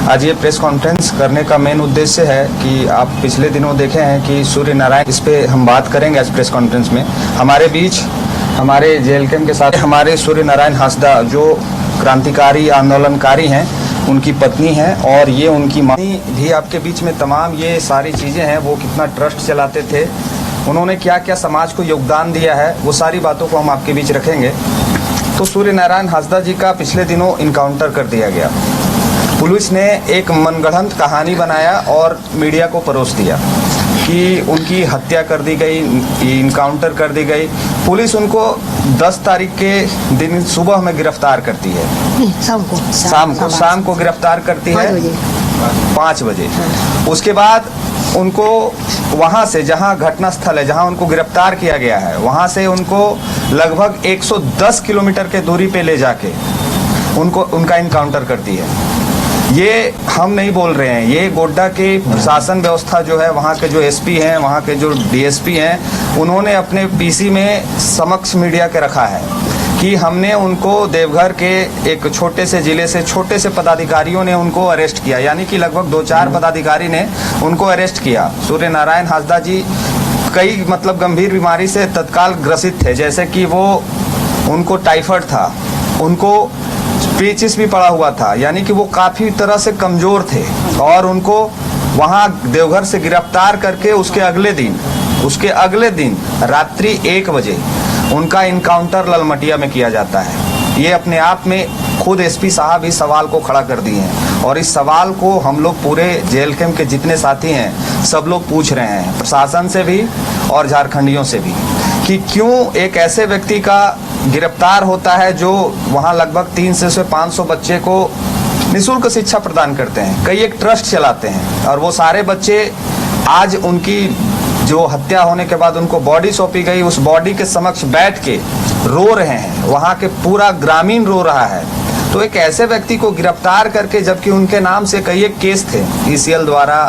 आज ये press conference करने का मेन उद्देश्य है कि आप पिछले दिनों देखे हैं कि सूर्य नारायण, इस पे हम बात करेंगे आज प्रेस कॉन्फ्रेंस में। हमारे बीच हमारे जेएलकेएम के साथ हमारे सूर्य नारायण हांसदा जो क्रांतिकारी आंदोलनकारी हैं, उनकी पत्नी हैं और ये उनकी माँ भी आपके बीच में। तमाम ये सारी चीज़ें हैं, वो कितना ट्रस्ट चलाते थे, उन्होंने क्या क्या समाज को योगदान दिया है, वो सारी बातों को हम आपके बीच रखेंगे। तो सूर्य नारायण हांसदा जी का पिछले दिनों इनकाउंटर कर दिया गया। पुलिस ने एक मनगढ़ंत कहानी बनाया और मीडिया को परोस दिया कि उनकी हत्या कर दी गई, इनकाउंटर कर दी गई। पुलिस उनको 10 तारीख के दिन सुबह में गिरफ्तार करती है, शाम को गिरफ्तार करती है 5 बजे। उसके बाद उनको वहाँ से, जहाँ घटना स्थल है, जहाँ उनको गिरफ्तार किया गया है, वहाँ से उनको लगभग 110 किलोमीटर के दूरी पे ले जाके उनका इनकाउंटर करती है। ये हम नहीं बोल रहे हैं, ये गोड्डा के प्रशासन व्यवस्था जो है, वहाँ के जो एसपी हैं, वहाँ के जो डीएसपी हैं, उन्होंने अपने पीसी में समक्ष मीडिया के रखा है कि हमने उनको देवघर के एक छोटे से जिले से, छोटे से पदाधिकारियों ने उनको अरेस्ट किया, यानी कि लगभग 2-4 पदाधिकारी ने उनको अरेस्ट किया। सूर्य नारायण हांसदा जी कई गंभीर बीमारी से तत्काल ग्रसित थे, जैसे कि उनको टाइफाइड था, उनको पेचिस भी पड़ा हुआ था, यानी कि वो काफ़ी तरह से कमज़ोर थे। और उनको वहाँ देवघर से गिरफ्तार करके उसके अगले दिन रात्रि 1 बजे उनका इनकाउंटर ललमटिया में किया जाता है। ये अपने आप में खुद एसपी साहब इस सवाल को खड़ा कर दिए हैं और इस सवाल को हम लोग पूरे जेएलकेएम के जितने साथी हैं सब लोग पूछ रहे हैं, प्रशासन से भी और झारखंडियों से भी, कि क्यों एक ऐसे व्यक्ति का गिरफ्तार होता है जो वहाँ लगभग 300 से 500 बच्चे को निःशुल्क शिक्षा प्रदान करते हैं, कई एक ट्रस्ट चलाते हैं, और वो सारे बच्चे आज उनकी जो हत्या होने के बाद उनको बॉडी सौंपी गई, उस बॉडी के समक्ष बैठ के रो रहे हैं, वहाँ के पूरा ग्रामीण रो रहा है। तो एक ऐसे व्यक्ति को गिरफ्तार करके, जबकि उनके नाम से कई एक केस थे, ईसीएल द्वारा,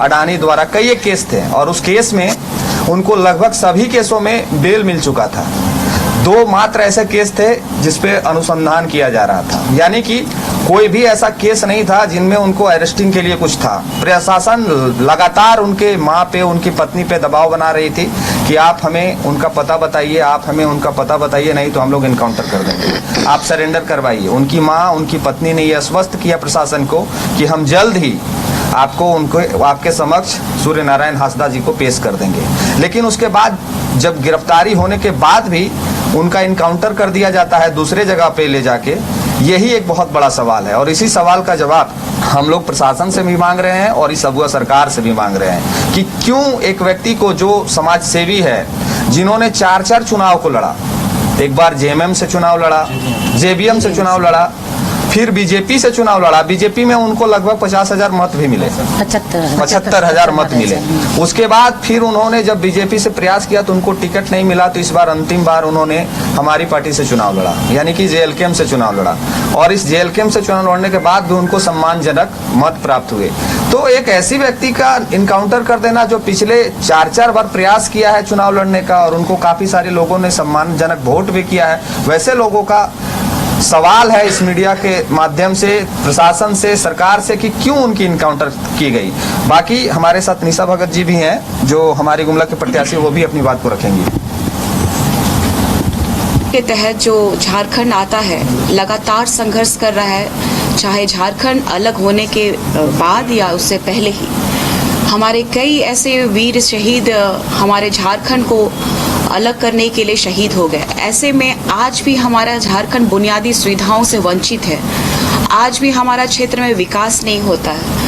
अडानी द्वारा कई एक केस थे, और उस केस में उनको लगभग सभी केसों में बेल मिल चुका था। 2 मात्र ऐसे केस थे जिसपे अनुसंधान किया जा रहा था, यानी कि कोई भी ऐसा केस नहीं था जिनमें उनको अरेस्टिंग के लिए कुछ था। प्रशासन लगातार उनके माँ पे, उनकी पत्नी पे दबाव बना रही थी कि आप हमें उनका पता बताइए, आप हमें उनका पता बताइए, नहीं तो हम लोग इनकाउंटर कर देंगे, आप सरेंडर करवाइए। उनकी माँ, उनकी पत्नी ने यह आश्वस्त किया प्रशासन को कि हम जल्द ही आपके समक्ष सूर्य नारायण हांसदा जी को पेश कर देंगे। लेकिन उसके बाद जब गिरफ्तारी होने के बाद भी उनका इनकाउंटर कर दिया जाता है दूसरे जगह पे ले जाके, यही एक बहुत बड़ा सवाल है। और इसी सवाल का जवाब हम लोग प्रशासन से भी मांग रहे हैं और इस अगुआ सरकार से भी मांग रहे हैं कि क्यों एक व्यक्ति को जो समाज सेवी है, जिन्होंने 4 चुनाव को लड़ा, एक बार जेएमएम से चुनाव लड़ा, जेबीएम से चुनाव लड़ा, फिर बीजेपी से चुनाव लड़ा, बीजेपी में उनको लगभग 50,000 मत भी मिले, 75,000 मत मिले। उसके बाद फिर उन्होंने जब बीजेपी से प्रयास किया तो उनको टिकट नहीं मिला, तो इस बार अंतिम बार उन्होंने हमारी पार्टी से चुनाव लड़ा, यानी कि जेएलकेएम से चुनाव लड़ा, और इस जेएलकेएम से चुनाव लड़ने के बाद भी उनको सम्मानजनक मत प्राप्त हुए। तो एक ऐसी व्यक्ति का इनकाउंटर कर देना जो पिछले 4 बार प्रयास किया है चुनाव लड़ने का, और उनको काफी सारे लोगों ने सम्मानजनक वोट भी किया है, वैसे लोगों का सवाल है इस मीडिया के माध्यम से प्रशासन से, सरकार से, कि क्यों उनकी इनकाउंटर की गई। बाकी हमारे साथ निशा भगत जी भी हैं जो हमारी गुमला के प्रत्याशी, वो भी अपनी बात को रखेंगी। के तहत जो झारखंड आता है, लगातार संघर्ष कर रहा है, चाहे झारखंड अलग होने के बाद या उससे पहले ही। हमारे कई ऐसे वीर शहीद हमारे झारखंड को अलग करने के लिए शहीद हो गए। ऐसे में आज भी हमारा झारखंड बुनियादी सुविधाओं से वंचित है, आज भी हमारा क्षेत्र में विकास नहीं होता है।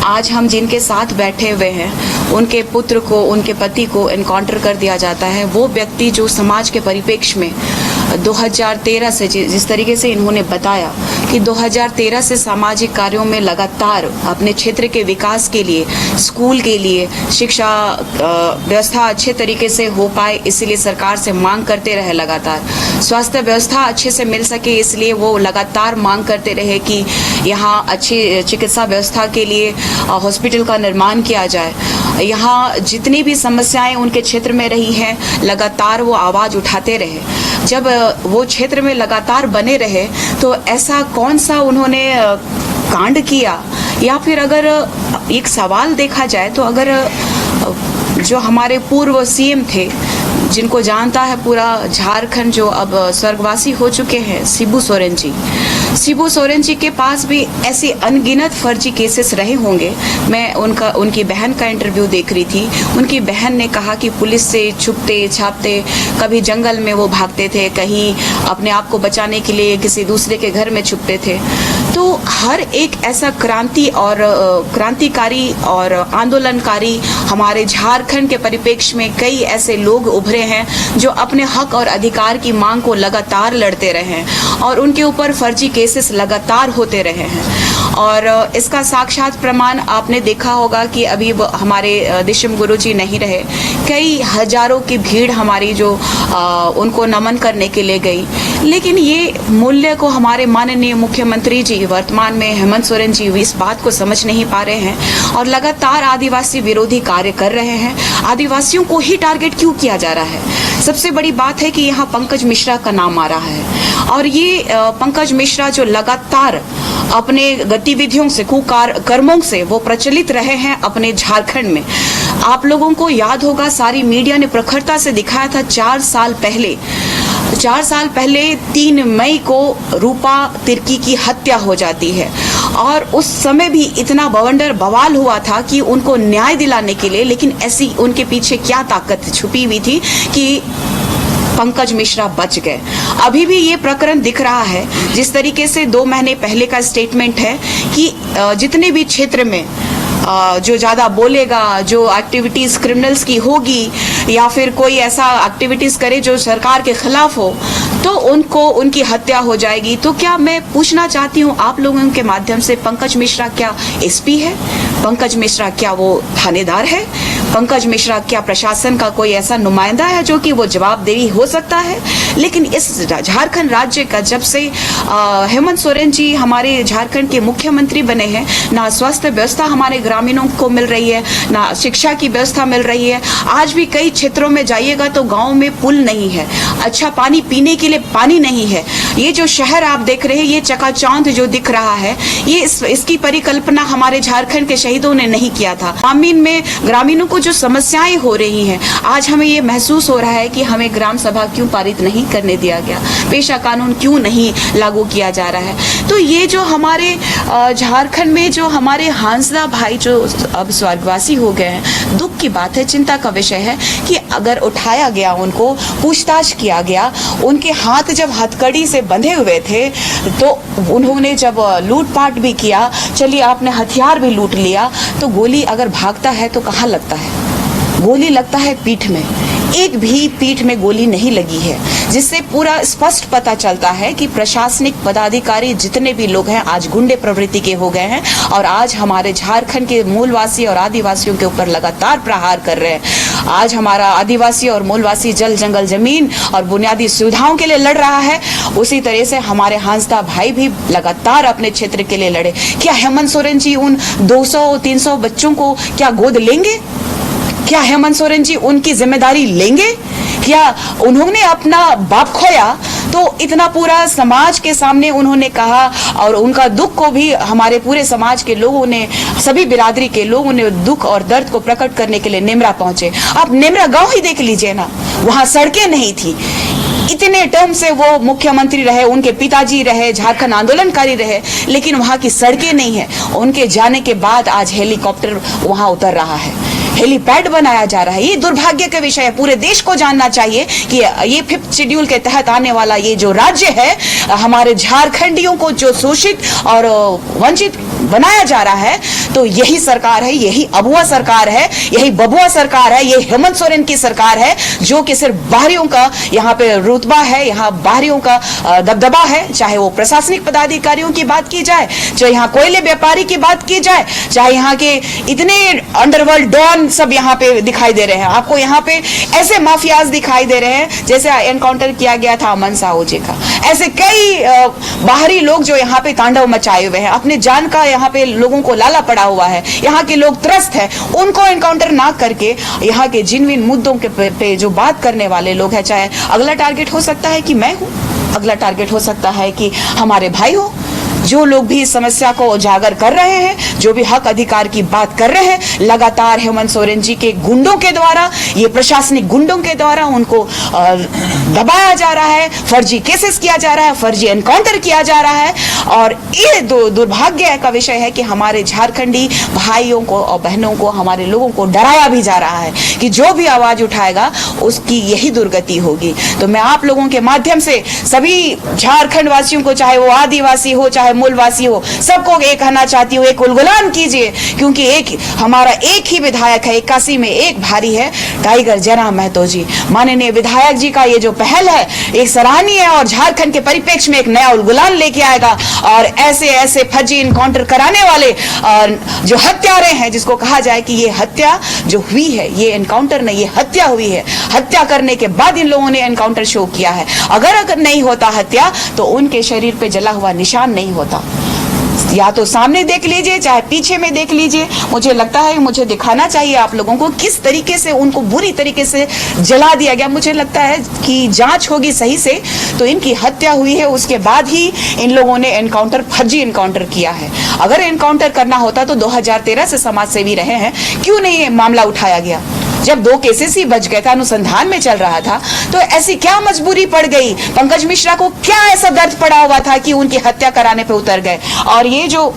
आज हम जिनके साथ बैठे हुए हैं, उनके पुत्र को, उनके पति को एनकाउंटर कर दिया जाता है। वो व्यक्ति जो समाज के परिप्रेक्ष्य में 2013 से, जिस तरीके से इन्होंने बताया कि 2013 से सामाजिक कार्यों में लगातार अपने क्षेत्र के विकास के लिए, स्कूल के लिए, शिक्षा व्यवस्था अच्छे तरीके से हो पाए, इसलिए सरकार से मांग करते रहे लगातार। स्वास्थ्य व्यवस्था अच्छे से मिल सके, इसलिए वो लगातार मांग करते रहे कि यहाँ अच्छी चिकित्सा व्यवस्था के लिए हॉस्पिटल का निर्माण किया जाए। यहाँ जितनी भी समस्याएं उनके क्षेत्र में रही हैं, लगातार वो आवाज़ उठाते रहे। जब वो क्षेत्र में लगातार बने रहे तो ऐसा कौन सा उन्होंने कांड किया या फिर अगर एक सवाल देखा जाए तो अगर जो हमारे पूर्व सीएम थे, जिनको जानता है पूरा झारखंड, जो अब स्वर्गवासी हो चुके हैं, शिबू सोरेन जी के पास भी ऐसे अनगिनत फर्जी केसेस रहे होंगे। मैं उनकी बहन का इंटरव्यू देख रही थी। उनकी बहन ने कहा कि पुलिस से छुपते छापते कभी जंगल में वो भागते थे, कहीं अपने आप को बचाने के लिए किसी दूसरे के घर में छुपते थे। तो हर एक ऐसा क्रांतिकारी और आंदोलनकारी हमारे झारखंड के परिप्रेक्ष्य में कई ऐसे लोग उभरे हैं जो अपने हक और अधिकार की मांग को लगातार लड़ते रहे हैं और उनके ऊपर फर्जी केसेस लगातार होते रहे हैं। और इसका साक्षात प्रमाण आपने देखा होगा कि अभी हमारे दिशम गुरुजी नहीं रहे, कई हजारों की भीड़ हमारी जो उनको नमन करने के लिए गई। लेकिन ये मूल्य को हमारे माननीय मुख्यमंत्री जी वर्तमान में हेमंत सोरेन जी इस बात को समझ नहीं पा रहे हैं और लगातार आदिवासी विरोधी कार्य कर रहे हैं। आदिवासियों को ही टारगेट क्यों किया जा रहा है? सबसे बड़ी बात है कि यहाँ पंकज मिश्रा का नाम आ रहा है और ये पंकज मिश्रा जो लगातार अपने गतिविधियों से, कुकर्मों से वो प्रचलित रहे हैं अपने झारखंड में। आप लोगों को याद होगा, सारी मीडिया ने प्रखरता से दिखाया था 4 साल पहले 3 मई को रूपा तिर्की की हत्या हो जाती है और उस समय भी इतना बवाल हुआ था कि उनको न्याय दिलाने के लिए, लेकिन ऐसी उनके पीछे क्या ताकत छुपी हुई थी कि पंकज मिश्रा बच गए। अभी भी ये प्रकरण दिख रहा है। जिस तरीके से 2 महीने पहले का स्टेटमेंट है कि जितने भी क्षेत्र में जो ज्यादा बोलेगा, जो एक्टिविटीज क्रिमिनल्स की होगी या फिर कोई ऐसा एक्टिविटीज करे जो सरकार के खिलाफ हो, तो उनकी हत्या हो जाएगी। तो क्या मैं पूछना चाहती हूँ आप लोगों के माध्यम से, पंकज मिश्रा क्या एसपी है? पंकज मिश्रा क्या वो थानेदार है? पंकज मिश्रा क्या प्रशासन का कोई ऐसा नुमाइंदा है जो कि वो जवाबदेही हो सकता है? लेकिन इस झारखंड राज्य का जब से हेमंत सोरेन जी हमारे झारखंड के मुख्यमंत्री बने हैं, ना स्वास्थ्य व्यवस्था हमारे ग्रामीणों को मिल रही है, ना शिक्षा की व्यवस्था मिल रही है। आज भी कई क्षेत्रों में जाइएगा तो गांव में पुल नहीं है, अच्छा पानी पीने के लिए पानी नहीं है। ये जो शहर आप देख रहे हैं, ये चकाचौंध जो दिख रहा है, ये इसकी परिकल्पना हमारे झारखंड के शहीदों ने नहीं किया था। ग्रामीणों को जो समस्याएं हो रही हैं, आज हमें ये महसूस हो रहा है कि हमें ग्राम सभा क्यों पारित नहीं करने दिया गया, पेशा कानून क्यों नहीं लागू किया जा रहा है। तो ये जो हमारे झारखंड में जो हमारे हांसदा भाई जो अब स्वर्गवासी हो गए हैं, दुख की बात है, चिंता का विषय है कि अगर उठाया गया, उनको पूछताछ किया गया, उनके हाथ जब हथकड़ी से बंधे हुए थे तो उन्होंने जब लूटपाट भी किया, चलिए आपने हथियार भी लूट लिया, तो गोली अगर भागता है तो कहाँ लगता है? गोली लगता है पीठ में। एक भी पीठ में गोली नहीं लगी है, जिससे पूरा स्पष्ट पता चलता है कि प्रशासनिक पदाधिकारी जितने भी लोग हैं आज गुंडे प्रवृत्ति के हो गए हैं और आज हमारे झारखंड के मूलवासी और आदिवासियों के ऊपर लगातार प्रहार कर रहे हैं। आज हमारा आदिवासी और मूलवासी जल जंगल जमीन और बुनियादी सुविधाओं के लिए लड़ रहा है, उसी तरह से हमारे हांसदा भाई भी लगातार अपने क्षेत्र के लिए लड़े। क्या हेमंत सोरेन जी उन 200-300 बच्चों को क्या गोद लेंगे? क्या हेमंत सोरेन जी उनकी जिम्मेदारी लेंगे? क्या उन्होंने अपना बाप खोया तो इतना पूरा समाज के सामने उन्होंने कहा और उनका दुख को भी हमारे पूरे समाज के लोगों ने, सभी बिरादरी के लोगों ने दुख और दर्द को प्रकट करने के लिए नेमरा पहुंचे। आप नेमरा गांव ही देख लीजिए ना, वहां सड़कें नहीं थी। इतने टर्म से वो मुख्यमंत्री रहे, उनके पिताजी रहे, झारखंड आंदोलनकारी रहे, लेकिन वहां की सड़कें नहीं है। उनके जाने के बाद आज हेलीकॉप्टर वहां उतर रहा है, हेलीपैड बनाया जा रहा है। ये दुर्भाग्य का विषय है। पूरे देश को जानना चाहिए कि ये 5th शेड्यूल के तहत आने वाला ये जो राज्य है, हमारे झारखंडियों को जो शोषित और वंचित बनाया जा रहा है, तो यही सरकार है, यही अबुआ सरकार है, यही बबुआ सरकार है, ये हेमंत सोरेन की सरकार है, जो कि सिर्फ बाहरियों का यहाँ पे रुतबा है, यहाँ बाहरियों का दबदबा है। चाहे वो प्रशासनिक पदाधिकारियों की बात की जाए, चाहे यहाँ कोयले व्यापारी की बात की जाए, चाहे यहाँ के इतने अंडरवर्ल्ड डॉन सब यहाँ पे दिखाई दे रहे हैं। आपको यहाँ पे ऐसे माफियाज दिखाई दे रहे हैं जैसे एनकाउंटर किया गया था अमन साहू जी का। ऐसे कई बाहरी लोग जो यहाँ पे तांडव मचाए हुए हैं, अपने जान का यहाँ पे लोगों को लाला पड़ा हुआ है, यहाँ के लोग त्रस्त हैं, उनको एनकाउंटर ना करके यहाँ के जिनविन मुद्दों के पे जो बात करने वाले लोग हैं, चाहे अगला टारगेट हो सकता है कि मैं हूँ, अगला टारगेट हो सकता है कि हमारे भाई हो, जो लोग भी इस समस्या को उजागर कर रहे हैं, जो भी हक अधिकार की बात कर रहे हैं, लगातार हेमंत सोरेन जी के गुंडों के द्वारा, ये प्रशासनिक गुंडों के द्वारा उनको दबाया जा रहा है, फर्जी केसेस किया जा रहा है, फर्जी एनकाउंटर किया जा रहा है। और ये दुर्भाग्य का विषय है कि हमारे झारखंडी भाइयों को और बहनों को, हमारे लोगों को डराया भी जा रहा है कि जो भी आवाज उठाएगा उसकी यही दुर्गति होगी। तो मैं आप लोगों के माध्यम से सभी झारखंड वासियों को, चाहे वो आदिवासी हो चाहे मूलवासी हो, सबको ये कहना चाहती हूँ, एक उलगुलान कीजिए, क्योंकि एक हमारा एक ही विधायक है, 81 में एक भारी है, टाइगर जयराम महतो जी। माननीय विधायक जी का ये जो पहल है एक सराहनीय है और झारखंड के परिप्रेक्ष्य में एक नया उलगुलान लेके आएगा। और ऐसे ऐसे फर्जी इनकाउंटर कराने वाले जो हत्यारे हैं, जिसको कहा जाए कि ये हत्या जो हुई है, ये एनकाउंटर नहीं, ये हत्या हुई है। हत्या करने के बाद इन लोगों ने एनकाउंटर शो किया है। अगर नहीं होता हत्या तो उनके शरीर पे जला हुआ निशान नहीं होता। या तो सामने देख लीजिए चाहे पीछे में देख लीजिए। मुझे लगता है मुझे दिखाना चाहिए आप लोगों को किस तरीके से उनको बुरी तरीके से जला दिया गया। मुझे लगता है कि जांच होगी सही से तो इनकी हत्या हुई है, उसके बाद ही इन लोगों ने एनकाउंटर, फर्जी एनकाउंटर किया है। अगर एनकाउंटर करना होता तो 2013 से समाज सेवी रहे हैं, क्यों नहीं ये मामला उठाया गया? जब 2 केसेस ही बच गए थे, अनुसंधान में चल रहा था, तो ऐसी क्या मजबूरी पड़ गई? पंकज मिश्रा को क्या ऐसा दर्द पड़ा हुआ था कि उनकी हत्या कराने पे उतर गए? और ये जो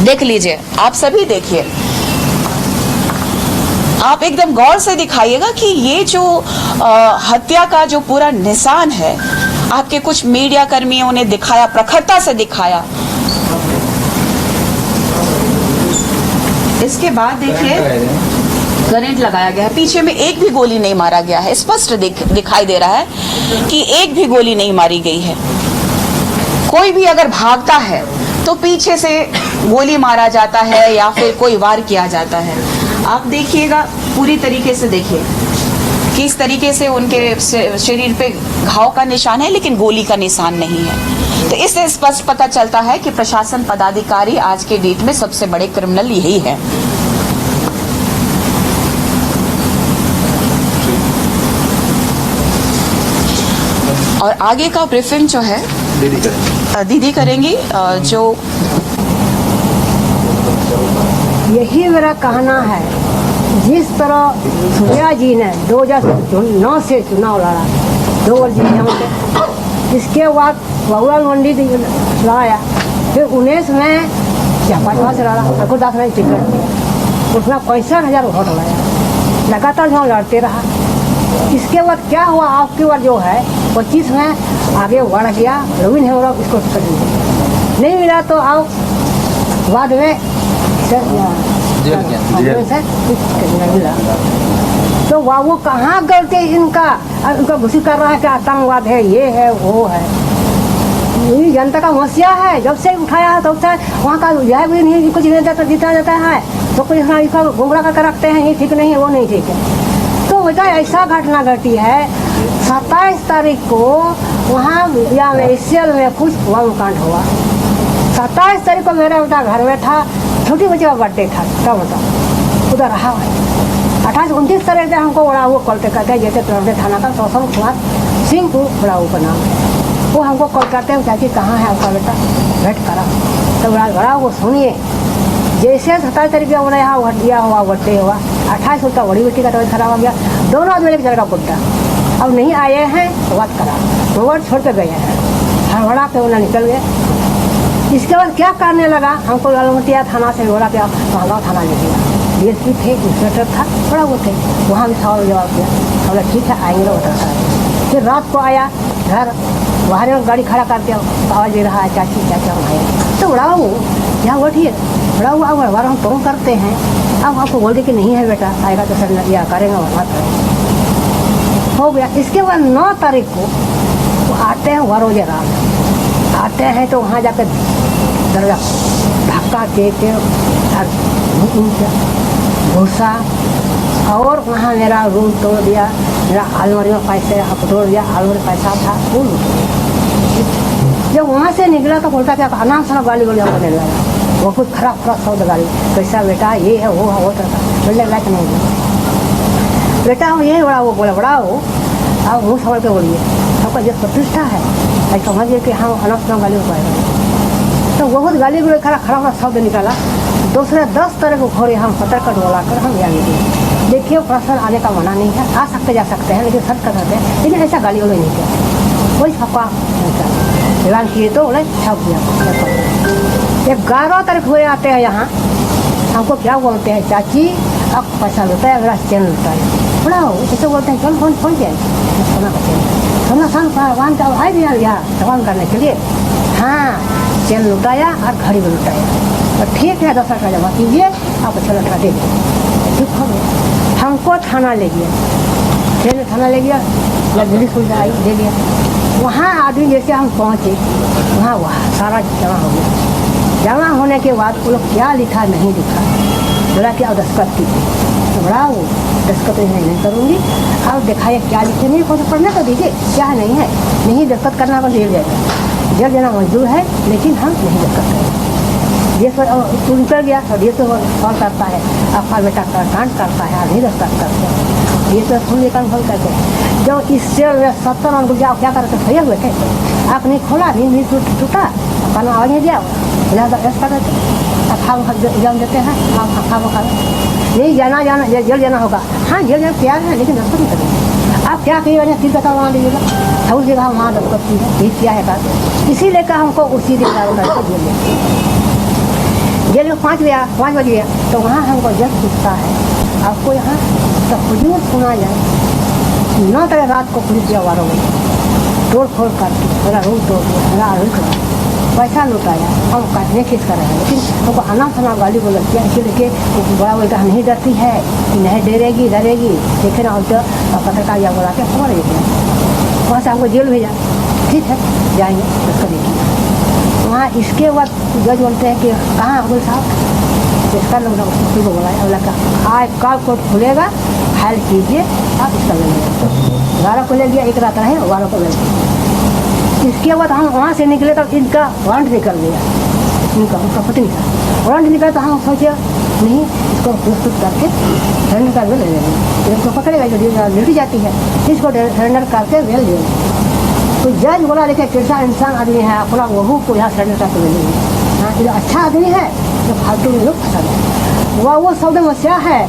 देख लीजिए, आप सभी देखिए, आप एकदम गौर से दिखाइएगा कि ये जो हत्या का जो पूरा निशान है, आपके कुछ मीडिया कर्मियों ने दिखाया, प्रखरता से दिखाया। इसके बाद देखिए करंट लगाया गया है, पीछे में एक भी गोली नहीं मारा गया है। स्पष्ट दिखाई दे रहा है कि एक भी गोली नहीं मारी गई है। कोई भी अगर भागता है तो पीछे से गोली मारा जाता है या फिर कोई वार किया जाता है। आप देखिएगा, पूरी तरीके से देखिए किस तरीके से उनके शरीर पे घाव का निशान है, लेकिन गोली का निशान नहीं है। तो इससे स्पष्ट पता चलता है कि प्रशासन पदाधिकारी आज के डेट में सबसे बड़े क्रिमिनल यही है। और आगे का ब्रीफिंग जो है दीदी करेंगी। जो यही मेरा कहना है, जिस तरह सूर्या जी ने 2009 से चुनाव लड़ा, 2 बार जीते हमसे, इसके बाद बाबूलाल मंडी लड़ाया, फिर 19 में चापाटवा से लड़ा, ठाकुरदास ने टिकट दिया, उसमें 65,000 वोट लाया, लगातार हम लड़ते रहा। इसके बाद क्या हुआ, आपकी बार जो है 25 में आगे बढ़ गया, रवीन हेमराव इसको टिकट नहीं मिला, तो आप बाद में मिला। तो वो कहाँ गलती इनका? उनका घुसी कर रहा है कि आतंकवाद है, ये है वो है। ये जनता का समस्या है, जब से उठाया है तब से वहाँ का यह भी नहीं कुछ नहीं देता, जीता जाता है तो कुछ गुमराह करके रखते हैं, ये ठीक नहीं है, वो नहीं ठीक है। तो बेटा ऐसा घटना घटी है, 27 तारीख को वहाँ या एशियल में कुछ कांड हुआ। 27 तारीख को मेरा बेटा घर में था, छोटी बच्ची का बर्थडे था, तब बेटा उधर रहा है। 28 29 तारीख से हमको बड़ा वो कॉल करते हैं, जैसे तुरंत थाना का सौसम कुमार सिंहपुर बड़ा वो का नाम है, वो हमको कॉल करते हैं, चाची कहाँ है आपका बेटा, भेंट करा। तो बड़ा वो सुनिए, जैसे 27 तारीख को यहाँ दिया हुआ बर्थडे हुआ, 28 उसका बड़ी बेटी का तबीयत खराब हो गया, दोनों आदमी एक जगह पुट्टा, अब नहीं आए हैं तो बात करा, तो वो छोड़ कर गए हैं, हड़बड़ा पे उन्हें निकल गए। इसके बाद क्या करने लगा, हमको लालमटिया थाना से बोला क्या, महंगा थाना ले गया, DSP थे, इंस्पेक्टर था, बड़ा वो थे, वहाँ भी सवाल जवाब दिया, बोला ठीक है आएंगे बताता है। फिर रात को आया घर, बाहर में गाड़ी खड़ा कर दिया, आवाज़ दे रहा है चाची चाचा भाई, तो बड़ा वो यहाँ बैठिए, बड़ा हुआ अब बार हम तुरंत करते हैं, अब आपको बोल दे कि नहीं है बेटा, आएगा तो सर या करेंगे वरना करेंगे, हो गया। इसके बाद 9 तारीख को वो आते हैं, वरोजे रात आते हैं, तो वहाँ जाकर दरगाह धक्का दे के घुसा और वहाँ मेरा रूम तोड़ दिया, मेरा अलमारी में पैसे तोड़ दिया, अलमारी पैसा था वो। जब वहाँ से निकला तो बोलता क्या अनाम सना गाली गोली हमको देने लगा, वो कुछ खराब शब्द गाली, कैसा बेटा ये है वो है, वो बोलने लायक नहीं बेटा, ये बड़ा वो बोला, बड़ा वो आप मुँह समझ के बोलिए, सबका जो प्रतिष्ठा है ऐसा समझिए कि हम अनाम सना गाली पाएगा। तो बहुत गाली गुल खड़ा खड़ा शब्द निकाला। दूसरे 10 तरह के घोड़े हम पतर कर डोला कर हम यहाँ निकले। देखिए प्रश्न आने का मना नहीं है, आ सकते जा सकते हैं, लेकिन सच कर सकते हैं, लेकिन ऐसा गाली वाले नहीं किया, कोई छपा नहीं किया। ऐलान किए तो बोले छप दिया। 11 तारीख हुए आते हैं यहाँ, हमको क्या बोलते हैं, चाची अब पैसा लुटा है, मेरा चैन लुटा है, बड़ा हो ऐसे बोलते हैं, चल फोन जाए सोना का चैन, सोना सान वाहन का आए भी यहाँ सवाल करने के लिए। हाँ चैन लुटाया और घड़ी भी लुटाया, और ठीक है 10 का जमा कीजिए, आपको 6 लाख दे दीजिए। ठीक हो गया। हमको थाना ले गया, फिर थाना ले गया, पुलिस आई दे दिया। वहाँ आदमी जैसे हम पहुँचे वहाँ सारा जमा हो गया। जमा होने के बाद वो लोग क्या लिखा नहीं लिखा, बोला कि अब दस्तखत कीजिए, तो बड़ा वो दस्तखत नहीं करूँगी, अब दिखाइए क्या लिखे, नहीं को तो पढ़ने को दीजिए, क्या नहीं है, नहीं दस्तखत करना पर जेल जाएगा, जेल जाना मंजूर है, लेकिन हम नहीं दस्तखत करेंगे। ये तो निकल गया, और ये तो कॉल करता है, आपका बेटा कांड करता है, नहीं दस्तखत करते हैं, ये तो सुन लेकर कॉल करते हैं। जो इस जेल में 70 रन गुजरा क्या करते सोए हुए थे, आप नहीं खोला, नहीं टूटा, खाना आवाज नहीं दिया, खाम जम देते हैं, खाम खा नहीं जाना जेल जाना होगा। हाँ जेल जाना तैयार है, लेकिन दस्तखत नहीं करेंगे। आप क्या कहिएगा, 3 टका वहाँ दीजिएगा, हर जगह वहाँ दस्तखत की है, ये क्या है बात। इसी लेकर हमको उसी दिन जेल में 5 बज गया, तो वहाँ हमको जज पूछता है, आपको यहाँ तो हुजूर सुना जाए 9 बजे रात को पुलिस दिया 12 बजे तोड़ फोड़ करके मेरा रूम तोड़ दिया, मेरा आरोप करा, पैसा लुटाया, हम काटने केस कर रहे हैं, लेकिन हमको आना खाना गाली बोल किया। इसीलिए बड़ा बोलता नहीं डरती है कि नहीं डरेगी देखे ना तो पत्रकार या बोला के खबर दे दिया, वहाँ से हमको जेल भेजा। ठीक है जाएंगे उसको देखिए। वहाँ इसके बाद जज बोलते हैं कि कहाँ अब्दुल साहब, इसका लोग उसको को बोला बोला का आज कल कोर्ट खुलेगा, फाइल कीजिए, आप इसका ले लीजिए। 12 को ले लिया, 1 रात रहे, 12 को ले लिया। इसके बाद हम वहाँ से निकले तो इनका वारंट निकल गया, उनका पत्नी का वारंट निकला, तो हम सोचे नहीं इसको प्रस्तुत करके सरेंडर कर ले लेंगे, इसको पकड़ेगा जो ड्यूटी जाती है, इसको सरेंडर करके वेल देंगे। तो जज बोला देखिए कैसा इंसान आदमी है, अपना वहू को यहाँ सरेंडर करके ले लेंगे। हाँ जो अच्छा आदमी है तो फालतू में लोग फंसा गए, वो सब समस्या है।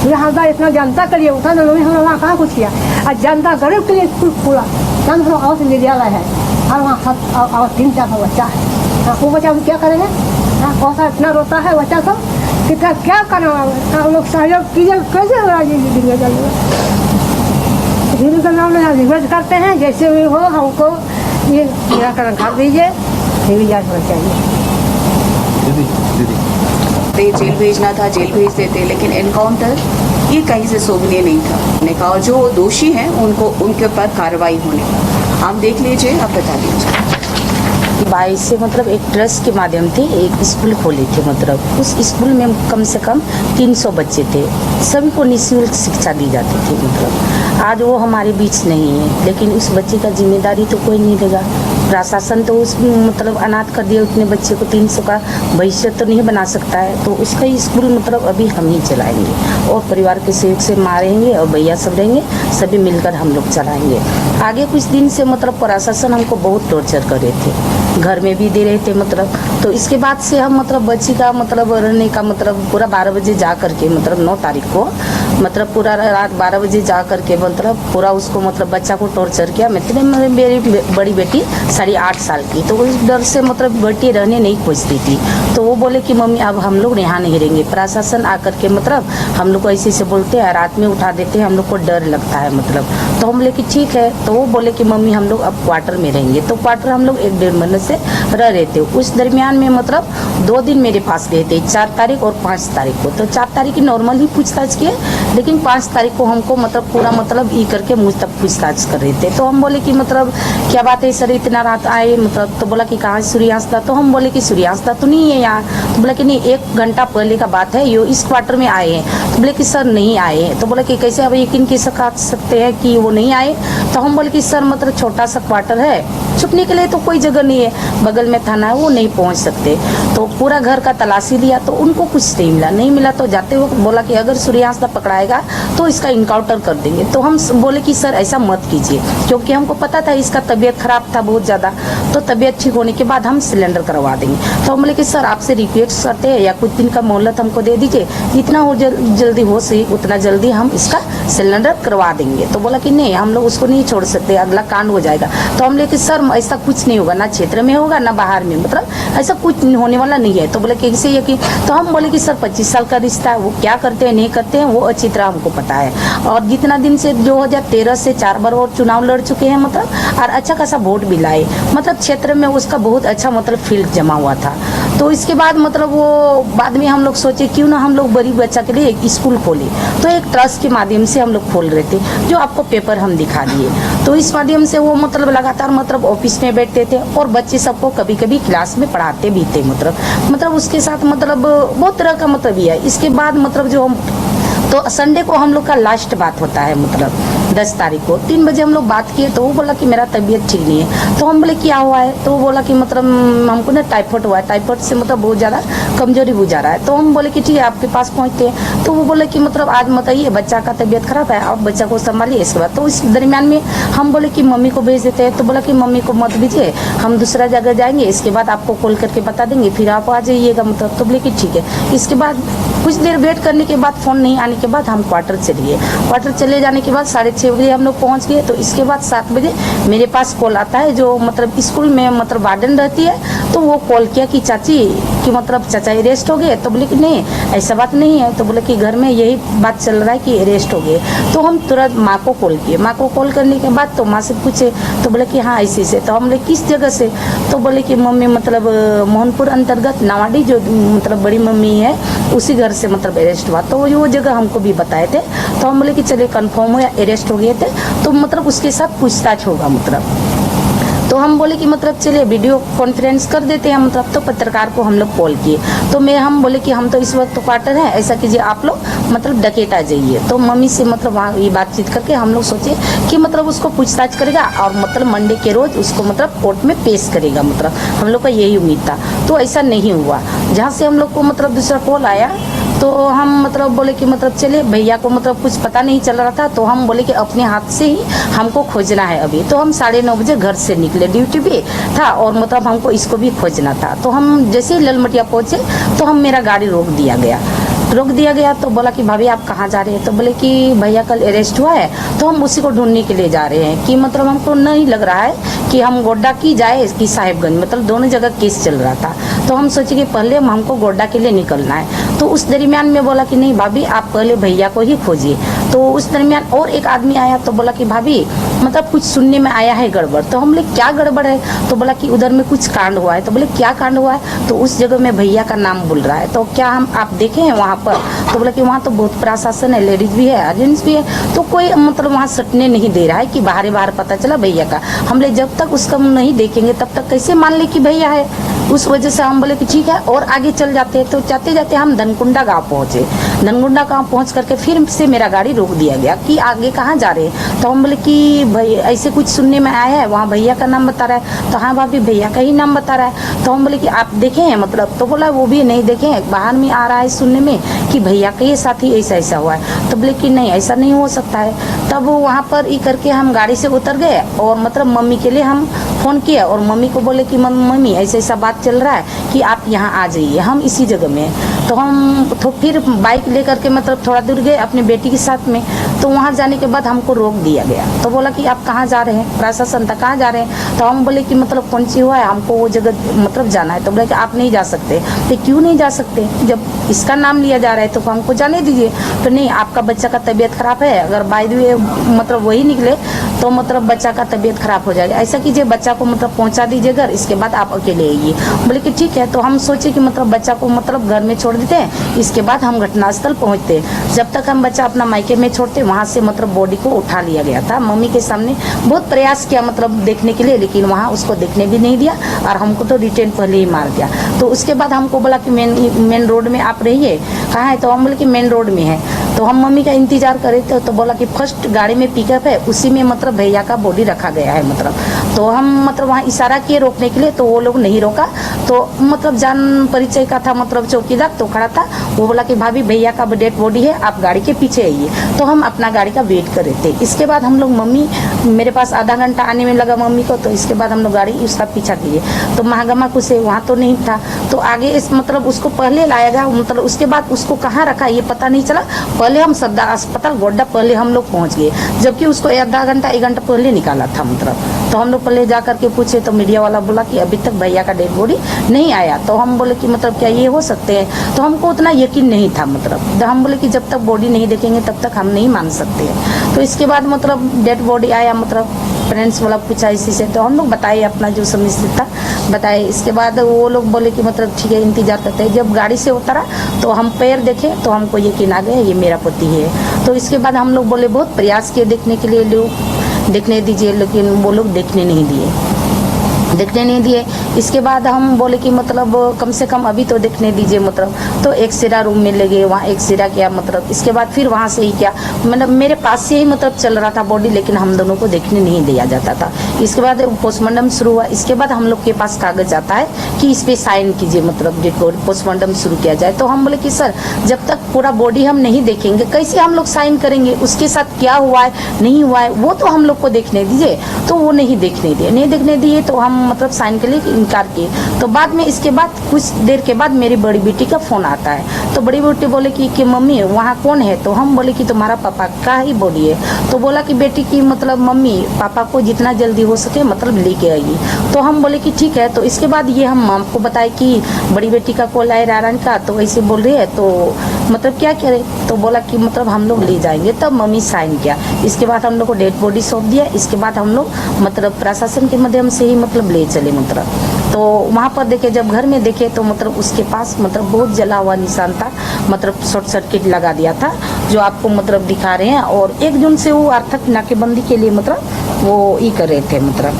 यहाँ इतना जनता के लिए उठा, हम वहाँ कहाँ कुछ किया, और जनता गरीब के लिए स्कूल खोला, हम और विद्यालय है, और वहाँ 300-400 बच्चा है। हाँ वो बच्चा हम क्या करेंगे, हाँ कौन इतना रोता है बच्चा सब, कितना क्या करना, हम लोग सहयोग कीजिए, कैसे हिंदू का नाम रिक्वेस्ट करते हैं, जैसे भी हो हमको ये निराकरण कर दीजिए, ये भी जाँच होना चाहिए। जेल भेजना था, जेल भेज देते, लेकिन एनकाउंटर ये कहीं से शोभनीय नहीं था। मैंने कहा जो दोषी हैं उनको उनके ऊपर कार्रवाई होने का, आप देख लीजिए, आप बता दीजिए। 22 से मतलब एक ट्रस्ट के माध्यम से एक स्कूल खोले थे, मतलब उस स्कूल में कम से कम 300 बच्चे थे, सभी को निःशुल्क शिक्षा दी जाती थी। मतलब आज वो हमारे बीच नहीं है, लेकिन उस बच्चे का जिम्मेदारी तो कोई नहीं लेगा। प्रशासन तो उस मतलब अनाथ कर दिया, उतने बच्चे को 300 का भविष्य तो नहीं बना सकता है, तो उसका स्कूल मतलब अभी हम ही चलाएंगे, और परिवार के सहयोग से मारेंगे, और भैया सब रहेंगे, सभी मिलकर हम लोग चलाएंगे। आगे कुछ दिन से मतलब प्रशासन हमको बहुत टॉर्चर कर रहे थे, घर में भी दे रहे थे, मतलब तो इसके बाद से हम मतलब बच्ची का मतलब रहने का मतलब पूरा 12 बजे जा करके, मतलब 9 तारीख को मतलब पूरा रात 12 बजे जा करके मतलब पूरा उसको मतलब बच्चा को टॉर्चर किया। मेरी बड़ी बेटी 8.5 साल की, तो उस डर से मतलब बेटी रहने नहीं खोजती थी, तो वो बोले कि मम्मी अब हम लोग यहाँ नहीं रहेंगे। प्रशासन आकर के मतलब हम लोग को ऐसे से बोलते हैं, रात में उठा देते हैं, हम लोग को डर लगता है मतलब, तो हम बोले कि ठीक है, तो वो बोले कि मम्मी हम लोग अब क्वार्टर में रहेंगे। तो क्वार्टर हम लोग 1-1.5 महीने से रह रहे थे। उस दरमियान में मतलब 2 दिन मेरे पास गए थे, 4 तारीख और 5 तारीख को। तो 4 तारीख की नॉर्मल ही पूछताछ किए, लेकिन 5 तारीख को हमको मतलब पूरा मतलब ई करके मुझ तक पूछताछ कर रहे थे। तो हम बोले कि मतलब क्या बात है सर, इतना रात आए मतलब, तो बोला कि कहाँ सूर्यास्त था, तो हम बोले कि सूर्यास्त तो नहीं है यहाँ, तो बोला कि नहीं 1 घंटा पहले का बात है, ये इस क्वार्टर में आए हैं। तो बोले कि सर नहीं आए हैं, तो बोला कि कैसे अब यकीन की सकते हैं कि वो नहीं आए। तो हम बोले कि सर मतलब छोटा सा क्वार्टर है, छुपने के लिए तो कोई जगह नहीं है, बगल में थाना है, वो नहीं पहुँच सकते। तो पूरा घर का तलाशी लिया तो उनको कुछ नहीं मिला। तो जाते वक्त बोला कि अगर सूर्यास्त पकड़ा पकड़ाएगा तो इसका इनकाउंटर कर देंगे। तो हम बोले कि सर ऐसा मत कीजिए, क्योंकि हमको पता था इसका तबीयत खराब था बहुत ज़्यादा। तो तबीयत ठीक होने के बाद हम सिलेंडर करवा देंगे। तो हम बोले कि सर आपसे रिक्वेस्ट करते हैं या कुछ दिन का मोहलत हमको दे दीजिए, जितना हो जल्दी हो सही उतना जल्दी हम इसका सिलेंडर करवा देंगे। तो बोला कि नहीं, हम लोग उसको नहीं छोड़ सकते, अगला कांड हो जाएगा। तो हम बोले कि सर ऐसा कुछ नहीं होगा, ना क्षेत्र में होगा ना बाहर में, मतलब ऐसा कुछ होने वाला नहीं है। तो बोले कि कैसे यकीन? तो हम बोले कि सर 25 साल का रिश्ता है, वो क्या करते हैं नहीं करते हैं वो अच्छी तरह हमको पता है। और जितना दिन से 2013 से 4 बार और चुनाव लड़ चुके हैं, मतलब और अच्छा खासा वोट भी लाए, मतलब क्षेत्र में उसका बहुत अच्छा मतलब फील्ड जमा हुआ था। तो इसके बाद मतलब वो बाद में हम लोग सोचे क्यों ना हम लोग गरीब बच्चा के लिए एक स्कूल खोले। तो एक ट्रस्ट के माध्यम से हम लोग खोल रहे थे, जो आपको पेपर हम दिखा दिए। तो इस माध्यम से वो मतलब लगातार मतलब ऑफिस में बैठते थे और बच्चे सबको कभी कभी क्लास में पढ़ाते भी थे। मतलब उसके साथ मतलब बहुत तरह का मतलब ये है। इसके बाद मतलब जो हम तो संडे को हम लोग का लास्ट बात होता है, मतलब 10 तारीख को 3 बजे हम लोग बात किए। तो वो बोला कि मेरा तबीयत ठीक नहीं है। तो हम बोले क्या हुआ है? तो वो बोला कि मतलब हमको ना टाइफाइड हुआ है, टाइफाइड से मतलब बहुत ज़्यादा कमजोरी बुझा रहा है। तो हम बोले कि ठीक है आपके पास पहुँचते हैं। तो वो बोले कि मतलब आज बताइए बच्चा का तबीयत खराब है, आप बच्चा को संभालिए। इसके बाद तो इस दरमियान में हम बोले कि मम्मी को भेज देते हैं। तो बोला कि मम्मी को मत भेजिए, हम दूसरा जगह जाएंगे, इसके बाद आपको कॉल करके बता देंगे, फिर आप आ जाइएगा। मतलब तो बोले कि ठीक है। इसके बाद कुछ देर वेट करने के बाद फ़ोन नहीं आने के बाद हम क्वार्टर चले गए। क्वार्टर चले जाने के बाद 6:30 बजे हम लोग पहुंच गए। तो इसके बाद 7 बजे मेरे पास कॉल आता है, जो मतलब स्कूल में मतलब वार्डन रहती है। तो वो कॉल किया कि चाची कि मतलब चाचा अरेस्ट हो गए। तो बोले कि नहीं ऐसा बात नहीं है। तो बोले कि घर में यही बात चल रहा है कि अरेस्ट हो गए। तो हम तुरंत माँ को कॉल किए। माँ को कॉल करने के बाद तो माँ से पूछे, तो बोले कि हाँ ऐसे से। तो हम बोले किस जगह से? तो बोले कि मम्मी मतलब मोहनपुर अंतर्गत नावाडी जो मतलब बड़ी मम्मी है उसी घर से मतलब अरेस्ट हुआ। तो वो जगह हमको भी बताए थे। तो हम बोले कि चलिए कंफर्म हो या अरेस्ट हो गए थे तो मतलब उसके साथ पूछताछ होगा। मतलब तो हम बोले कि मतलब चलिए वीडियो कॉन्फ्रेंस कर देते हैं। मतलब तो पत्रकार को हम लोग कॉल किए। तो हम बोले कि हम तो इस वक्त क्वार्टर है, ऐसा कीजिए आप लोग मतलब डकेट आ जाइए। तो मम्मी से मतलब वहाँ ये बातचीत करके हम लोग सोचे कि मतलब उसको पूछताछ करेगा और मतलब मंडे के रोज उसको मतलब कोर्ट में पेश करेगा। मतलब हम लोग का यही उम्मीद था। तो ऐसा नहीं हुआ। जहाँ से हम लोग को मतलब दूसरा कॉल आया तो हम मतलब बोले कि मतलब चले भैया को मतलब कुछ पता नहीं चल रहा था। तो हम बोले कि अपने हाथ से ही हमको खोजना है अभी। तो हम 9:30 बजे घर से निकले, ड्यूटी पे था और मतलब हमको इसको भी खोजना था। तो हम जैसे ही ललमटिया पहुँचे तो हम मेरा गाड़ी रोक दिया गया। तो बोला कि भाभी आप कहाँ जा रहे हैं? तो बोले कि भैया कल अरेस्ट हुआ है तो हम उसी को ढूंढने के लिए जा रहे हैं। कि मतलब हमको नहीं लग रहा है कि हम गोड्डा की जाए कि साहिबगंज, मतलब दोनों जगह केस चल रहा था। तो हम सोचे कि पहले हमको गोड्डा के लिए निकलना है। तो उस दरमियान में बोला कि नहीं भाभी आप पहले भैया को ही खोजिए। तो उस दरमियान और एक आदमी आया तो बोला कि भाभी मतलब कुछ सुनने में आया है गड़बड़। तो हम बोले क्या गड़बड़ है? तो बोला कि उधर में कुछ कांड हुआ है। तो बोले क्या कांड हुआ है? तो उस जगह में भैया का नाम बोल रहा है। तो क्या हम आप देखे हैं वहाँ पर? तो बोला कि वहाँ तो बहुत प्रशासन है, लेडीज भी है, जेंट्स भी है, तो कोई मतलब वहाँ सटने नहीं दे रहा है कि बाहर पता चला भैया का। हम बोले जब तक उसका नहीं देखेंगे तब तक कैसे मान ले कि भैया है। उस वजह से हम बोले कि ठीक है और आगे चल जाते हैं। तो जाते जाते हम धनकुंडा गांव पहुंचे। धनकुंडा गांव पहुंच करके फिर से मेरा गाड़ी रोक दिया गया कि आगे कहाँ जा रहे हैं? तो हम बोले कि भाई ऐसे कुछ सुनने में आया है, वहाँ भैया का नाम बता रहा है। तो हाँ भाभी भैया का ही नाम बता रहा है। तो हम बोले कि आप देखे हैं मतलब? तो बोला वो भी नहीं देखे हैं, बाहर में आ रहा है सुनने में कि भैया के साथ ही ऐसा हुआ है। तो बोले कि नहीं ऐसा नहीं हो सकता है। तब वहाँ पर ये करके हम गाड़ी से उतर गए और मतलब मम्मी के लिए हम फ़ोन किया और मम्मी को बोले कि मम्मी ऐसा बात चल रहा है कि आप यहाँ आ जाइए, हम इसी जगह में हैं। तो हम तो फिर बाइक लेकर के मतलब थोड़ा दूर गए अपनी बेटी के साथ में। तो वहाँ जाने के बाद हमको रोक दिया गया। तो बोला कि आप कहाँ जा रहे हैं? प्रशासन तक कहाँ जा रहे हैं? तो हम बोले कि मतलब कौन सी हुआ है, हमको वो जगह मतलब जाना है। तो बोले कि आप नहीं जा सकते। तो क्यों नहीं जा सकते? जब इसका नाम लिया जा रहा है तो हमको जाने दीजिए। तो नहीं आपका बच्चा का तबीयत खराब है, अगर बाय द वे मतलब वही निकले तो मतलब बच्चा का तबीयत खराब हो जाएगा। ऐसा कीजिए बच्चा को मतलब पहुंचा दीजिए घर, इसके बाद आप अकेले आइए। बोले कि ठीक है। तो हम सोचे कि मतलब बच्चा को मतलब घर में छोड़ देते हैं, इसके बाद हम घटनास्थल पहुंचते। जब तक हम बच्चा अपना मायके में छोड़ते वहाँ से मतलब बॉडी को उठा लिया गया था। मम्मी के सामने बहुत प्रयास किया मतलब देखने के लिए, लेकिन वहाँ उसको देखने भी नहीं दिया और हमको तो रिटेन पहले ही मार दिया। तो उसके बाद हमको बोला कि मेन रोड में आप रहिए। कहाँ है? तो हम बोले कि मेन रोड में है। तो हम मम्मी का इंतजार कर रहे थे। तो बोला कि फर्स्ट गाड़ी में पिकअप है उसी में मतलब भैया का बॉडी रखा गया है मतलब। तो हम मतलब वहाँ इशारा किए रोकने के लिए तो वो लोग नहीं रोका। तो मतलब जान परिचय का था, मतलब चौकीदार तो खड़ा था। वो बोला कि भाभी भैया का डेड बॉडी है, आप गाड़ी के पीछे आइए। तो हम अपना गाड़ी का वेट कर रहे थे। इसके बाद हम लोग मम्मी, मेरे पास आधा घंटा आने में लगा मम्मी को। तो इसके बाद हम लोग गाड़ी उसका पीछा किए तो महागमा कुछ वहाँ तो नहीं था। तो आगे इस मतलब उसको पहले लाया गया, मतलब उसके बाद उसको कहाँ रखा ये पता नहीं चला। पहले हम सद्दा अस्पताल गोड्डा पहले हम लोग पहुँच गए, जबकि उसको आधा घंटा 1 घंटा पहले निकाला था मतलब। तो हम लोग पहले जा करके पूछे तो मीडिया वाला बोला कि अभी तक भैया का डेड बॉडी नहीं आया। तो हम बोले कि मतलब क्या ये हो सकते हैं। तो हमको उतना यकीन नहीं था मतलब। हम बोले कि जब तक बॉडी नहीं देखेंगे तब तक हम नहीं मान सकते हैं। तो इसके बाद मतलब डेड बॉडी आया, मतलब पेरेंट्स वाला पूछा इसी से। तो हम लोग बताए अपना जो समस्या था बताए। इसके बाद वो लोग बोले कि मतलब ठीक है इंतजार करते हैं। जब गाड़ी से उतरा तो हम पैर देखे तो हमको यकीन आ गया ये मेरा पति है। तो इसके बाद हम लोग बोले बहुत प्रयास किए देखने के लिए, लोग देखने दीजिए, लेकिन वो लोग देखने नहीं दिए। इसके बाद हम बोले कि मतलब कम से कम अभी तो देखने दीजिए मतलब। तो एक्सरा रूम में ले गए, वहाँ एक्सरा किया मतलब। इसके बाद फिर वहाँ से ही क्या मतलब मेरे पास से ही मतलब चल रहा था बॉडी, लेकिन हम दोनों को देखने नहीं दिया जाता था। इसके बाद पोस्टमार्टम शुरू हुआ। इसके बाद हम लोग के पास कागज आता है कि इस पर साइन कीजिए, मतलब पोस्टमार्टम शुरू किया जाए। तो हम बोले कि सर जब तक पूरा बॉडी हम नहीं देखेंगे कैसे हम लोग साइन करेंगे, उसके साथ क्या हुआ है नहीं हुआ है वो तो हम लोग को देखने दीजिए। तो वो नहीं देखने दिए तो हम मतलब साइन के लिए इनकार किए। तो बाद में इसके बाद कुछ देर के बाद मेरी बड़ी बेटी का फोन आता है। तो बड़ी बेटी बोले कि मम्मी वहाँ कौन है। तो हम बोले कि तुम्हारा पापा का ही बॉडी है। तो बोला कि बेटी की मतलब मम्मी पापा को जितना जल्दी हो सके मतलब लेके आइए। तो हम बोले कि ठीक है। तो इसके बाद ये हम आपको बताए कि बड़ी बेटी का कॉल आए रारण का, तो ऐसे बोल रही है तो मतलब क्या करे। तो बोला कि मतलब हम लोग ले जाएंगे। तब मम्मी साइन किया। इसके बाद हम लोग को डेड बॉडी सौंप दिया। इसके बाद हम लोग मतलब प्रशासन के माध्यम से ही मतलब ले चले मतलब। तो वहाँ पर देखे, जब घर में देखे तो मतलब उसके पास मतलब बहुत जला हुआ निशान था, मतलब शॉर्ट सर्किट लगा दिया था जो आपको मतलब दिखा रहे हैं। और 1 जून से वो अर्थक नाकेबंदी के लिए मतलब वो ये कर रहे थे मतलब।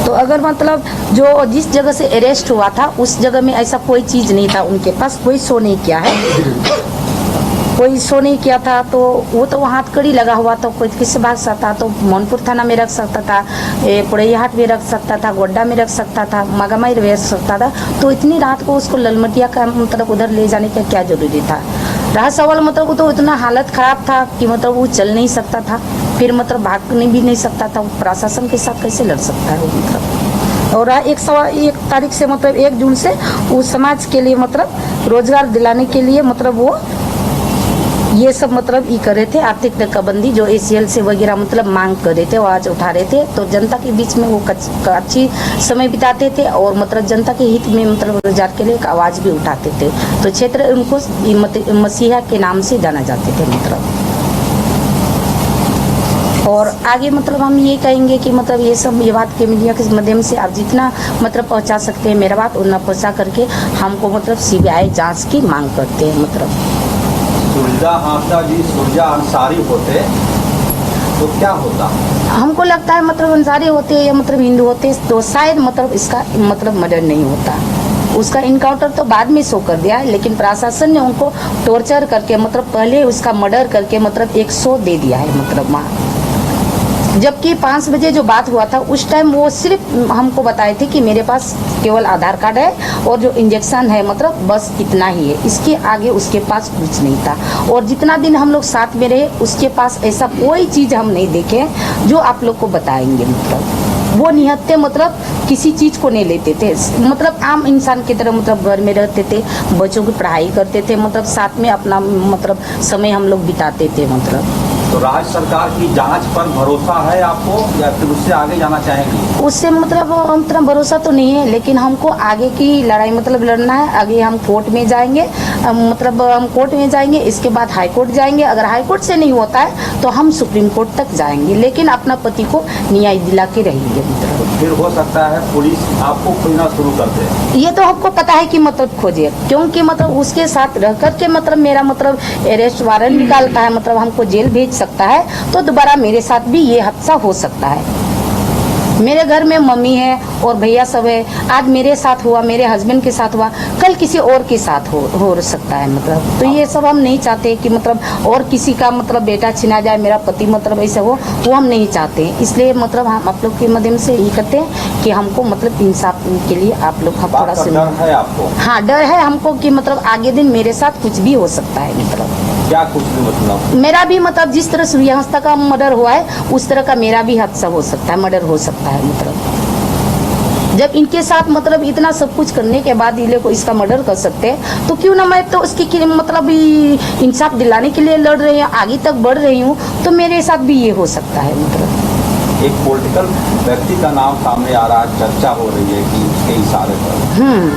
तो अगर मतलब जो जिस जगह से अरेस्ट हुआ था उस जगह में ऐसा कोई चीज़ नहीं था, उनके पास कोई शो नहीं किया था। तो वो तो वहाँ कड़ी लगा हुआ था, कोई किससे भाग सकता। तो मोनपुर थाना में रख सकता था, पुड़ैयाहाट में रख सकता था, गोड्डा में रख सकता था, मागामाई में रख सकता था। तो इतनी रात को उसको ललमटिया का मतलब उधर ले जाने का क्या जरूरी था। रहा सवाल मतलब वो तो इतना हालत ख़राब था कि मतलब वो चल नहीं सकता था, फिर मतलब भागने भी नहीं सकता था। प्रशासन के साथ कैसे लड़ सकता है वो मतलब। और 1 तारीख से मतलब 1 जून से उस समाज के लिए मतलब रोजगार दिलाने के लिए मतलब वो ये सब मतलब ये कर रहे थे। आर्थिक नाकाबंदी जो ACL से वगैरह मतलब मांग कर रहे थे, वो आज उठा रहे थे। तो जनता के बीच में वो अच्छी समय बिताते थे और मतलब जनता के हित में मतलब रोजगार के लिए एक आवाज़ भी उठाते थे। तो क्षेत्र उनको मसीहा के नाम से जाना जाते थे मतलब। और आगे मतलब हम ये कहेंगे कि मतलब ये सब ये बात के मीडिया के माध्यम से आप जितना मतलब पहुंचा सकते हैं मेरा बात उतना पहुंचा करके हमको मतलब CBI जांच की मांग करते हैं मतलब। सुरजा हांसदा जी सुरजा अंसारी होते तो क्या होता? हमको लगता है मतलब अंसारी होते या मतलब हिंदू होते तो शायद मतलब इसका मतलब मर्डर नहीं होता। उसका इनकाउंटर तो बाद में शो कर दिया है, लेकिन प्रशासन ने उनको टॉर्चर करके मतलब पहले उसका मर्डर करके मतलब 100 दे दिया है मतलब वहाँ। जबकि 5 बजे जो बात हुआ था उस टाइम वो सिर्फ हमको बताए थे कि मेरे पास केवल आधार कार्ड है और जो इंजेक्शन है मतलब बस इतना ही है, इसके आगे उसके पास कुछ नहीं था। और जितना दिन हम लोग साथ में रहे उसके पास ऐसा कोई चीज़ हम नहीं देखे जो आप लोग को बताएंगे मतलब। वो निहत्ते मतलब किसी चीज़ को नहीं लेते थे, मतलब आम इंसान की तरह मतलब घर में रहते थे, बच्चों की पढ़ाई करते थे, मतलब साथ में अपना मतलब समय हम लोग बिताते थे मतलब। तो राज्य सरकार की जांच पर भरोसा है आपको या फिर उससे आगे जाना चाहेंगे? उससे मतलब भरोसा तो नहीं है, लेकिन हमको आगे की लड़ाई मतलब लड़ना है। आगे हम कोर्ट में जाएंगे, मतलब हम कोर्ट में जाएंगे, इसके बाद हाई कोर्ट जाएंगे। अगर हाई कोर्ट से नहीं होता है तो हम सुप्रीम कोर्ट तक जाएंगे, लेकिन अपना पति को न्याय दिला के रहेंगे मतलब। फिर हो सकता है पुलिस आपको खोजना शुरू कर दे। ये तो हमको पता है कि मतलब खोजे, क्योंकि मतलब उसके साथ रह करके मतलब मेरा मतलब अरेस्ट वारंट निकालता है, मतलब हमको जेल भेज सकता है, तो दोबारा मेरे साथ भी ये हादसा हो सकता है। मेरे घर में मम्मी है और भैया सब है। आज मेरे साथ हुआ, मेरे हस्बैंड के साथ हुआ, कल किसी और के साथ हो सकता है मतलब। तो ये सब हम नहीं चाहते कि मतलब और किसी का मतलब बेटा छिना जाए, मेरा पति मतलब ऐसा हो, वो हम नहीं चाहते। इसलिए मतलब हम आप लोग के माध्यम से यही करते हैं कि हमको मतलब इंसाफ के लिए आप लोग बात थोड़ा का सा डर है आपको? हाँ, डर है हमको कि मतलब आगे दिन मेरे साथ कुछ भी हो सकता है मतलब। क्या कुछ भी मतलब? मेरा भी मतलब जिस तरह सूर्यहंसा का मर्डर हुआ है उस तरह का मेरा भी हादसा हो सकता है, मर्डर हो सकता है मतलब। जब इनके साथ मतलब इतना सब कुछ करने के बाद ये को इसका मर्डर कर सकते हैं तो क्यों ना मैं तो उसकी मतलब इंसाफ दिलाने के लिए लड़ रही हूँ, आगे तक बढ़ रही हूँ, तो मेरे साथ भी ये हो सकता है मतलब। एक पॉलिटिकल व्यक्ति का नाम सामने आ रहा है, चर्चा हो रही है कि उसके इशारे पर,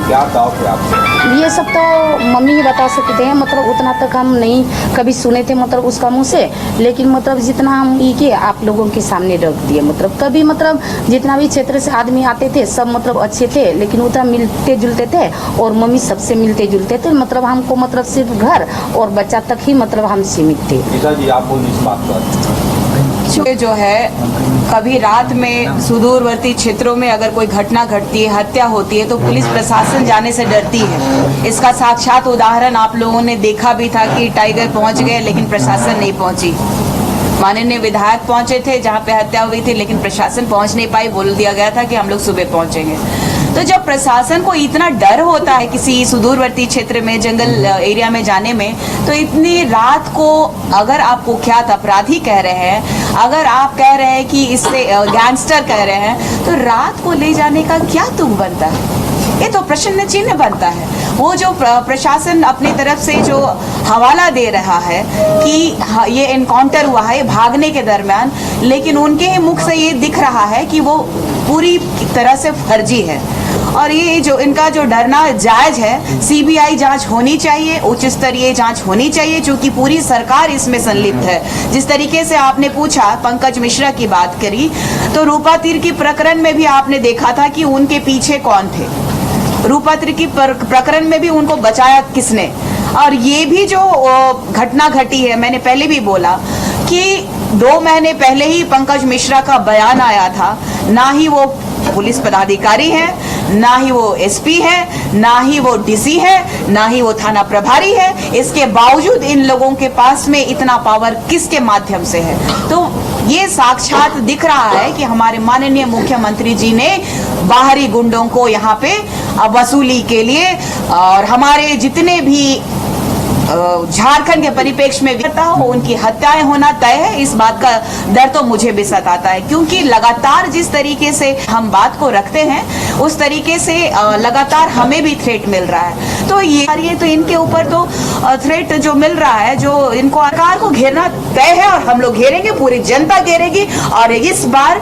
क्या डाउट है आपको? ये सब तो मम्मी ही बता सकते हैं मतलब, उतना तक हम नहीं कभी सुने थे मतलब उसका मुंह से। लेकिन मतलब जितना हम ये के आप लोगों के सामने रख दिए मतलब, कभी मतलब जितना भी क्षेत्र से आदमी आते थे सब मतलब अच्छे थे, लेकिन उतना मिलते जुलते थे और मम्मी सबसे मिलते जुलते थे मतलब। हमको मतलब सिर्फ घर और बच्चा तक ही मतलब हम सीमित थे। गीता जी, आप बोलिए इस बात पर। जो है कभी रात में सुदूरवर्ती क्षेत्रों में अगर कोई घटना घटती है, हत्या होती है, तो पुलिस प्रशासन जाने से डरती है। इसका साक्षात उदाहरण आप लोगों ने देखा भी था कि टाइगर पहुंच गए लेकिन प्रशासन नहीं पहुंची। माननीय विधायक पहुंचे थे जहां पे हत्या हुई थी, लेकिन प्रशासन पहुंच नहीं पाई, बोल दिया गया था कि हम लोग सुबह पहुंचेंगे। तो जब प्रशासन को इतना डर होता है किसी सुदूरवर्ती क्षेत्र में, जंगल एरिया में जाने में, तो इतनी रात को अगर आप कुख्यात अपराधी कह रहे हैं, अगर आप कह रहे हैं कि इससे गैंगस्टर कह रहे हैं, तो रात को ले जाने का क्या तुक बनता है? ये तो प्रश्न चिन्ह बनता है। वो जो प्रशासन अपनी तरफ से जो हवाला दे रहा है कि ये एनकाउंटर हुआ है भागने के दरमियान, लेकिन उनके ही मुख से ये दिख रहा है कि वो पूरी तरह से फर्जी है। और ये जो इनका जो डरना जायज है। सीबीआई जांच होनी चाहिए, उच्च स्तरीय जांच होनी चाहिए, क्योंकि पूरी सरकार इसमें संलिप्त है। जिस तरीके से आपने पूछा, पंकज मिश्रा की बात करी, तो रूपा तिर्की प्रकरण में भी आपने देखा था कि उनके पीछे कौन थे। रूपा तिर्की प्रकरण में भी उनको बचाया किसने? और ये भी जो घटना घटी है, मैंने पहले भी बोला कि 2 महीने पहले ही पंकज मिश्रा का बयान आया था। ना ही वो पुलिस पदाधिकारी है, ना ही वो एसपी है, ना ही वो डीसी है, ना ही वो थाना प्रभारी है। इसके बावजूद इन लोगों के पास में इतना पावर किसके माध्यम से है? तो ये साक्षात दिख रहा है कि हमारे माननीय मुख्यमंत्री जी ने बाहरी गुंडों को यहाँ पे वसूली के लिए, और हमारे जितने भी झारखंड के परिप्रेक्ष्य में करता हो उनकी हत्याएं होना तय है। इस बात का डर तो मुझे भी सताता है, क्योंकि लगातार जिस तरीके से हम बात को रखते हैं उस तरीके से लगातार हमें भी थ्रेट मिल रहा है। तो ये तो इनके ऊपर तो थ्रेट जो मिल रहा है, जो इनको सरकार को घेरना तय है, और हम लोग घेरेंगे, पूरी जनता घेरेगी। और इस बार